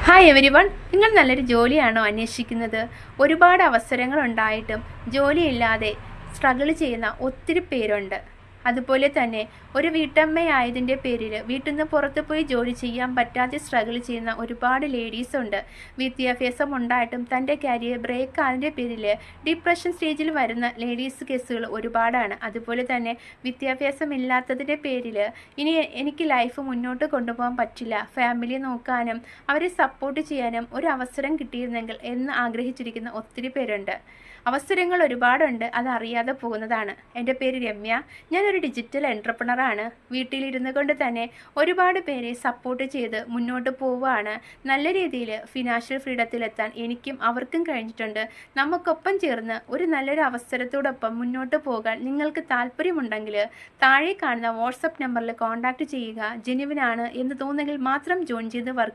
Hi every one. നിങ്ങൾ നല്ലൊരു ജോലിയാണോ അന്വേഷിക്കുന്നത്? ഒരുപാട് അവസരങ്ങൾ ഉണ്ടായിട്ടും ജോലിയില്ലാതെ സ്ട്രഗിൾ ചെയ്യുന്ന ഒത്തിരി പേരുണ്ട്. അതുപോലെ തന്നെ ഒരു വീട്ടമ്മയായതിൻ്റെ പേരിൽ വീട്ടിൽ നിന്ന് പുറത്ത് പോയി ജോലി ചെയ്യാൻ പറ്റാതെ സ്ട്രഗിൾ ചെയ്യുന്ന ഒരുപാട് ലേഡീസ് ഉണ്ട്. വിദ്യാഭ്യാസം ഉണ്ടായിട്ടും തൻ്റെ കരിയർ ബ്രേക്ക് ആയതിൻ്റെ പേരിൽ ഡിപ്രഷൻ സ്റ്റേജിൽ വരുന്ന ലേഡീസ് കേസുകൾ ഒരുപാടാണ്. അതുപോലെ തന്നെ വിദ്യാഭ്യാസം ഇല്ലാത്തതിൻ്റെ പേരിൽ ഇനി എനിക്ക് ലൈഫ് മുന്നോട്ട് കൊണ്ടുപോകാൻ പറ്റില്ല, ഫാമിലി നോക്കാനും അവരെ സപ്പോർട്ട് ചെയ്യാനും ഒരു അവസരം കിട്ടിയിരുന്നെങ്കിൽ എന്ന് ആഗ്രഹിച്ചിരിക്കുന്ന ഒത്തിരി പേരുണ്ട്. അവസരങ്ങൾ ഒരുപാടുണ്ട്, അതറിയാതെ പോകുന്നതാണ്. എൻ്റെ പേര് രമ്യ. ഞാനൊരു ഡിജിറ്റൽ എൻ്റർപ്രണറാണ്. വീട്ടിലിരുന്നു കൊണ്ട് തന്നെ ഒരുപാട് പേരെ സപ്പോർട്ട് ചെയ്ത് മുന്നോട്ട് പോവുകയാണ്. നല്ല രീതിയിൽ ഫിനാൻഷ്യൽ ഫ്രീഡത്തിലെത്താൻ എനിക്കും അവർക്കും കഴിഞ്ഞിട്ടുണ്ട്. നമുക്കൊപ്പം ചേർന്ന് ഒരു നല്ലൊരു അവസരത്തോടൊപ്പം മുന്നോട്ട് പോകാൻ നിങ്ങൾക്ക് താല്പര്യമുണ്ടെങ്കിൽ താഴെ കാണുന്ന വാട്സപ്പ് നമ്പറിൽ കോൺടാക്റ്റ് ചെയ്യുക. ജെന്യുവിനാണ് എന്ന് തോന്നുന്നെങ്കിൽ മാത്രം ജോയിൻ ചെയ്ത് വർക്ക്